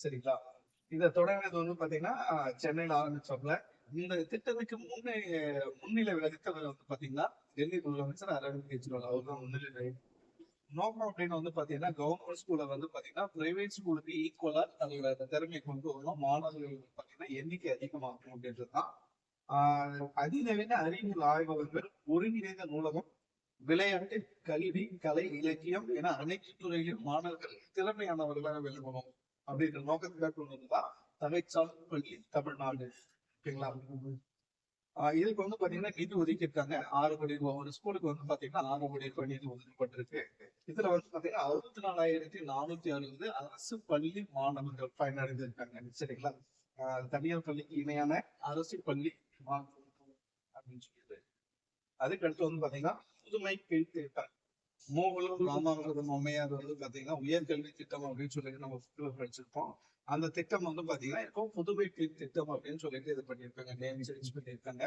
சரிங்களா? இதை தொடங்கினது வந்து பாத்தீங்கன்னா சென்னையில ஆரம்பிச்சோம்ல. இந்த திட்டத்துக்கு முன்னிலை வகித்தவர் வந்து பாத்தீங்கன்னா டெல்லி முதலமைச்சர் அரவிந்த் கெஜ்ரிவால். அவர் தான் முன்னிலை. நோக்கம் அப்படின்னு வந்து பாத்தீங்கன்னா கவர்மெண்ட் ஸ்கூல்ல வந்து பாத்தீங்கன்னா பிரைவேட் ஸ்கூலுக்கு ஈக்குவலா அதோட திறமை கொண்டு வரணும், மாணவர்கள் பாத்தீங்கன்னா எண்ணிக்கை அதிகமாகும் அப்படின்றதுதான். அதிநவீன அறிவியல் ஆய்வகங்கள், ஒருங்கிணைந்த நூலகம், விளையாட்டு, கல்வி, கலை, இலக்கியம் என அனைத்து துறையிலும் மாணவர்கள் திறமையானவர்களாக விளங்கணும் அப்படின்ற நோக்கத்துக்காக கொண்டு வந்ததுதான் தகைச்சால் பள்ளி தமிழ்நாடு. ஓகேங்களா? இதுக்கு வந்து பாத்தீங்கன்னா நிதி ஒதுக்கியிருக்காங்க 6 கோடி ரூபாய். ஒரு ஸ்கூலுக்கு வந்து பாத்தீங்கன்னா 6 கோடி ரூபாய் நிதி ஒதுக்கப்பட்டிருக்கு. இதுல வந்து பாத்தீங்கன்னா 64,460 அரசு பள்ளி மாணவர்கள் பயனடைந்திருக்காங்க. சரிங்களா? தனியார் பள்ளிக்கு இணையான அரசு பள்ளி அப்படின்னு சொல்லிட்டு அதுக்கு அடுத்து வந்து பாத்தீங்கன்னா புதுமை திட்டம். மூவலூர் ராமாமிர்தம் அம்மையார் வந்து பாத்தீங்கன்னா உயர்கல்வி திட்டம் அப்படின்னு சொல்லிட்டு நம்ம படிச்சிருப்போம். அந்த திட்டம் வந்து பாத்தீங்கன்னா இப்போ புதுமை திட்டம் அப்படின்னு சொல்லிட்டு இது பண்ணியிருக்காங்க, நேம் சேஞ்ச் பண்ணியிருக்காங்க.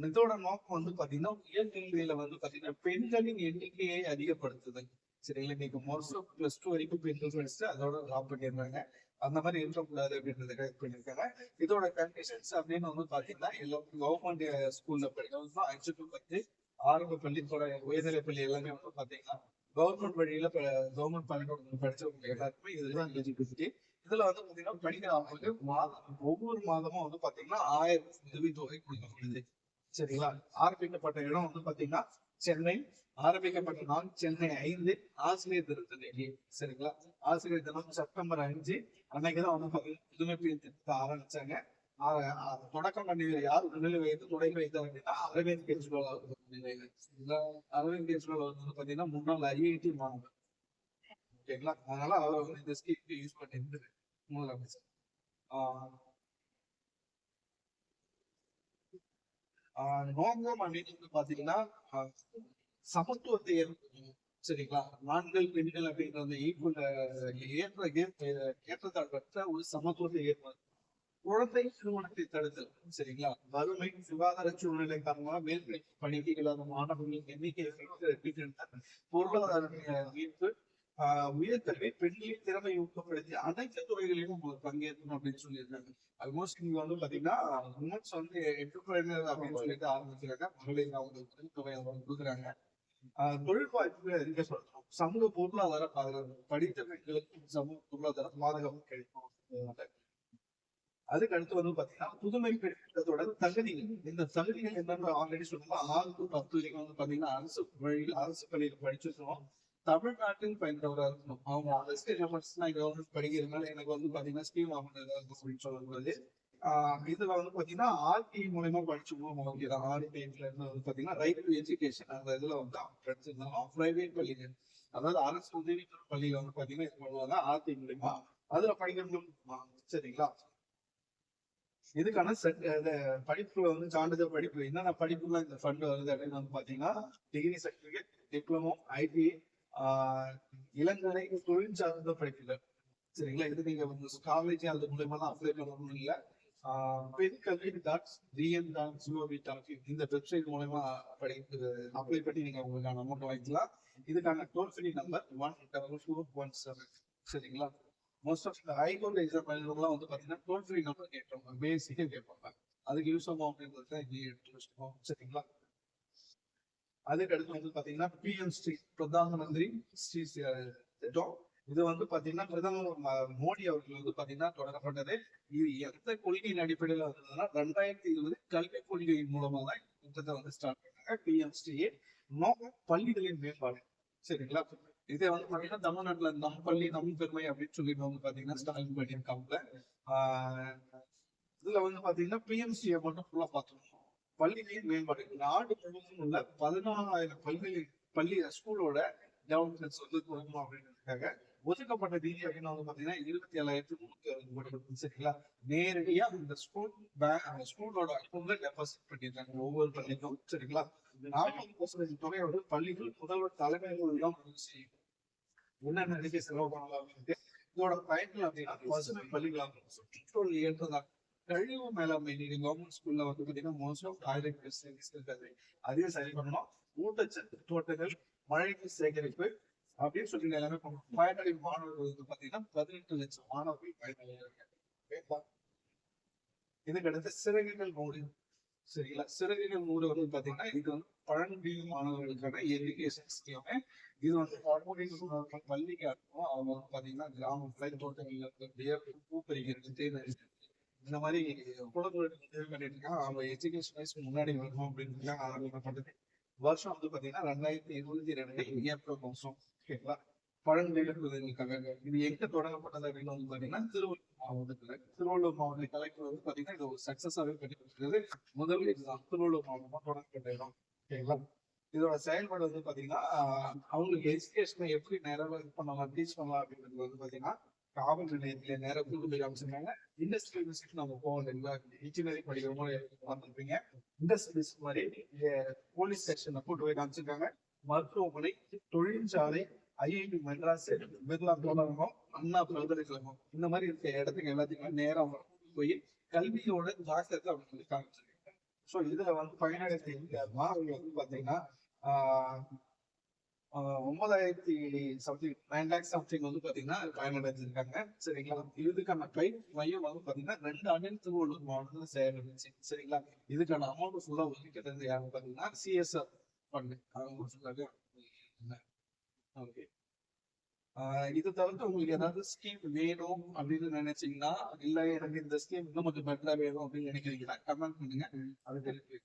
இதோட நோக்கம் வந்து பாத்தீங்கன்னா உயர்கல்வியில வந்து பாத்தீங்கன்னா பெண்களின் எண்ணிக்கையை அதிகப்படுத்துது. சரிங்களா? இன்னைக்கு மோஸ்ட் ஆஃப் +2 வரைக்கும் பெண்கள் படிச்சுட்டு அதோட ட்ராப் பண்ணிடுறாங்க. அந்த மாதிரி இருக்கக்கூடாது அப்படின்றதுக்காக இது பண்ணியிருக்காங்க. இதோட கண்டிஷன்ஸ் அப்படின்னு வந்து பாத்தீங்கன்னா எல்லாரும் கவர்மெண்ட் ஸ்கூல்ல படிக்கிறவங்க 5 to 10 ஆரம்ப பள்ளி, உயர்நிலை பள்ளி எல்லாமே வந்து பாத்தீங்கன்னா கவர்மெண்ட் வழியில கவர்மெண்ட் பள்ளிக்கூடம் படிச்சவங்க எல்லாருக்குமே இதுதான் எலிஜிபிலிட்டி. இதுல வந்து பாத்தீங்கன்னா படிக்கிறவங்களுக்கு ஒவ்வொரு மாதமும் வந்து பாத்தீங்கன்னா 1000 உதவித்தொகை கொடுக்கப்படுது. சரிங்களா? ஆரம்பிக்கப்பட்ட இடம் வந்து பாத்தீங்கன்னா சென்னை. ஆரம்பிக்கப்பட்ட நாள் சென்னை 5 ஆசிரியர் தினத்தன்னைக்கு. சரிங்களா? ஆசிரியர் தினம் செப்டம்பர் 5 அன்னைக்குதான் வந்து பாத்தீங்கன்னா புதுமை திட்டத்தை ஆரம்பிச்சாங்க. தொடக்கம் பண்ணியவர் யார் முன்னிலை வைத்து தொடங்கி வைத்தார் அப்படின்னா அரவிந்த் கெஜ்ரிவால் அவர்கள். அரவிந்த் கெஜ்ரிவால் வந்து பாத்தீங்கன்னா முன்னாள் IIT மாணவர். ஓகேங்களா? அதனால அவர் வந்து இந்த ஸ்கீம் யூஸ் பண்ணியிருந்தது முதலமைச்சர். நோக்கம் அப்படின்னு பாத்தீங்கன்னா சமத்துவத்தை ஏற்படுத்தணும். சரிங்களா? ஆண்கள் பெண்கள் அப்படின்ற ஏற்றத்தாழ்வற்ற ஒரு சமத்துவத்தை ஏற்படுத்தும். குழந்தை திருமணத்தை தடுத்தல். சரிங்களா? வறுமை, சுகாதார சூழ்நிலை காரணமாக மேற்படிப்பு படிக்க இல்லாத மாணவர்களின் எண்ணிக்கை, பொருளாதார மீட்பு, உயர்கல்வி, பெண்களின் திறமை ஊக்கப்படுத்தி அனைத்து துறைகளிலும் பங்கேற்கணும் அப்படின்னு சொல்லியிருக்காங்க. ஆல்மோஸ்ட் நீங்க வந்து பாத்தீங்கன்னா உமன்ஸ் வந்து என்டர்பிரைனர் அப்படின்னு சொல்லிட்டு ஆரம்பிச்சிருக்காங்க. மகளிர் அவங்களுக்கு தொகை கொடுக்குறாங்க. தொழில் வாய்ப்புகளை அதிக சொல்லணும். சமூக பொருளாதார பாதுகாப்பு, படித்த பெண்களுக்கு சமூக பொருளாதார பாதுகாப்பு கிடைக்கும். அதுக்கு அடுத்து வந்து பாத்தீங்கன்னா புதுமை திட்டத்தோட தகுதிகள். இந்த தகுதிகள் என்னன்னு ஆல்ரெடி சொல்லலாம். 6 to 10 வரைக்கும் வந்து பாத்தீங்கன்னா அரசு வழியில் அரசு பள்ளியில படிச்சிருக்கணும். தமிழ்நாட்டில் பயின்றவராக இருக்கணும். அவங்க கவர்மெண்ட் படிக்கிறதுனால எனக்கு வந்து பாத்தீங்கன்னா ஸ்கீம் அப்படின்னு சொல்லக்கூடாது. இதுல வந்து பாத்தீங்கன்னா RTI மூலமா படிச்சுக்கணும். RTIல இருந்து வந்து பாத்தீங்கன்னா ரைட் டு எஜுகேஷன் அந்த இதுல வந்து அவங்க படிச்சிருந்தாலும் பிரைவேட் பள்ளிகள், அதாவது அரசு உதவி பள்ளியில வந்து பாத்தீங்கன்னா இது பண்ணுவாங்க RTI மூலியமா. அதுல படிக்கணும். சரிங்களா? இதுக்கான படிப்புல வந்து சான்றிதழ் படிப்பு என்னென்ன படிப்புலாம் இந்த ஃபண்ட் வருது அப்படின்னு வந்து பாத்தீங்கன்னா டிகிரி சர்டிபிகேட், டிப்ளமோ, ITI, இளங்கலை தொழில் சார்ந்த படிப்புகள். சரிங்களா? இது நீங்க காலேஜ் அது மூலயமா தான் அப்ளை பண்ணணும். இல்ல பெண் கல்வி இந்த வெப்சைட் மூலமா அப்ளை பண்ணி நீங்க உங்களுக்கான அமௌண்ட் வாங்கிக்கலாம். இதுக்கான டோல் ஃப்ரீ நம்பர் 14417. சரிங்களா? மோஸ்ட் ஆஃப் இந்த ஹைகோர்ட் எக்ஸாம் எழுதுறவங்கலாம் வந்து பாத்தீங்கன்னா டோல் ஃப்ரீ நம்பர் கேட்பாங்க, பேசிக்கா கேட்பாங்க. அதுக்கு யூஸ் ஆகும் அப்படின்றது இங்கே எடுத்து வச்சுக்கோம். சரிங்களா? அதுக்கு அடுத்து வந்து பாத்தீங்கன்னா PM-SRI, பிரதான் மந்திரி ஸ்ரீ திட்டம். இது வந்து பாத்தீங்கன்னா பிரதமர் மோடி அவர்கள் வந்து பாத்தீங்கன்னா தொடங்கப்பட்டது. இது எந்த கொள்கையின் அடிப்படையில வந்ததுன்னா 2020 கல்விக் கொள்கையின் மூலமா தான் திட்டத்தை வந்து ஸ்டார்ட் பண்ணாங்க. PM-SRI நோக்கம் பள்ளிகளின் மேம்பாடு. சரிங்களா? இதே வந்து பாத்தீங்கன்னா தமிழ்நாட்டுல நம் பள்ளி நம் பெருமை அப்படின்னு சொல்லிட்டு வந்து பாத்தீங்கன்னா ஸ்டாலின் பண்ணியிருக்காங்க. இதுல வந்து பாத்தீங்கன்னா PM-SRI மட்டும் ஃபுல்லா பாத்துக்கணும். பள்ளிகளின் மேம்பாடு. நாடு முழுவதும் உள்ள 14,000 பள்ளி ஸ்கூலோட டெவலப்மெண்ட்ஸ் வந்து கொடுக்கணும் அப்படின்றதுக்காக ஒதுக்கப்பட்ட நிதி அப்படின்னு வந்து பாத்தீங்கன்னா 27,360 சரிங்களா? நேரடியா இந்த ஸ்கூலோட அக்கௌண்ட்ல டெபாசிட் பண்ணிருக்காங்க ஒவ்வொரு பள்ளிக்கும். சரிங்களா? 40% தொகையோட பள்ளிகள் முதல்வர் தலைமையில் தான் செய்யும். என்னென்ன நிதி செலவு பண்ணலாம் அப்படின்ட்டு. இதோட பயன்கள் அப்படின்னா பசுமை பள்ளிகளாக சுற்றுச்சூழல் ஏற்றதாக கழிவு மேலாண்மை. நீங்க கவர்மெண்ட் ஸ்கூல்ல வந்து பாத்தீங்கன்னா மோஸ்ட் ஆஃப் டாய்லெட் ஃபெசிலிட்டிஸ் இருக்காது, அதையும் சரி பண்ணணும். ஊட்டச்சத்து தோட்டங்கள், மழைநீர் சேகரிப்பு, அப்படின்னு சொல்லி எல்லாமே பயனடை மாணவர்கள் வந்து பாத்தீங்கன்னா 18 லட்சம் மாணவர்கள் பயனடைகிறாங்க. இதுக்கு அடுத்து சிறகுகள் மூடு. சரிங்களா? சிறகுகள் மூடு வந்து பாத்தீங்கன்னா இது வந்து பழங்குடியின மாணவர்களுக்கான எஜுகேஷன் ஸ்கீம். இது வந்து பழங்குடியின பள்ளிக்கு அனுப்பும். அவங்க வந்து பாத்தீங்கன்னா கிராமத்துல தோட்டங்கள்ல இருக்கக்கூடிய பூ பறிக்கிறது, தேன் எடுக்கிறது, இந்த மாதிரி குழந்தைகளுக்கு உதவி பண்ணிட்டு இருக்காங்க. அவங்க எஜுகேஷன் வைஸ் முன்னாடி வரணும் அப்படின்னு ஆரம்பிக்கப்பட்டது. வருஷம் வந்து பாத்தீங்கன்னா 2022 ஏப்ரல் மாசம். ஓகேங்களா? பழங்குடியினருக்காக இது எங்க தொடங்கப்பட்டது அப்படின்னு வந்து பாத்தீங்கன்னா திருவள்ளூர் மாவட்ட கலெக்டர் வந்து பாத்தீங்கன்னா இது ஒரு சக்சஸாவே பண்ணிட்டு முதல் இதுதான் திருவள்ளூர் மாவட்டமா தொடங்கப்பட்ட இடம். ஓகேங்களா? இதோட செயல்பாடு வந்து பாத்தீங்கன்னா அவங்களுக்கு எஜுகேஷனை எப்படி நேரம் இது பண்ணலாம், டீச் பண்ணலாம் அப்படின்றது வந்து பாத்தீங்கன்னா காவல் நிலையத்துல நேரம் கூட்டு போய் காமிச்சிருக்காங்க. இண்டஸ்ட்ரியல் விசிட் நம்ம போவோம் இல்லைங்களா? இன்ஜினியரிங் படிக்கிற மாதிரி பார்த்துருப்பீங்க. இண்டஸ்ட்ரியல் விசிட் மாதிரி போலீஸ் ஸ்டேஷன்ல கூட்டு போய் காமிச்சிருக்காங்க. மருத்துவமனை, தொழிற்சாலை, ஐஐடி மெட்ராஸ், பிர்லா தோழரங்கம், அண்ணா பல்கலைக்கழகம், இந்த மாதிரி இருக்க இடத்துக்கு எல்லாத்துக்குமே நேரம் போய் கல்வியோட ஜாக்கிரதை அப்படின்னு சொல்லி காமிச்சிருக்காங்க. ஸோ இதுல வந்து பயனடைந்த மாணவர்கள் வந்து பாத்தீங்கன்னா 9,000 சம்திங் 9 லேக் சம்திங் வந்து பாத்தீங்கன்னா பயனடைஞ்சிருக்காங்க. சரிங்களா? இதுக்கான மையம் வந்து பாத்தீங்கன்னா 2 ஆண்டில் திருவள்ளூர் மாவட்டத்துல செயல்படுச்சு. சரிங்களா? இதுக்கான அமௌண்ட் ஃபுல்லா ஒதுக்கிட்டது யாருன்னு பாத்தீங்கன்னா சிஎஸ்ஆர் ஃபண்ட். அவங்க ஃபுல்லாவே ஓகே. இது தவிர்த்து உங்களுக்கு ஏதாவது ஸ்கீம் வேணும் அப்படின்னு நினைச்சீங்கன்னா, இல்ல எனக்கு இந்த ஸ்கீம் இன்னும் கொஞ்சம் பெட்டரா வேணும் அப்படின்னு நினைக்கிறீங்கன்னா கமெண்ட் பண்ணுங்க. அது தெரிஞ்சு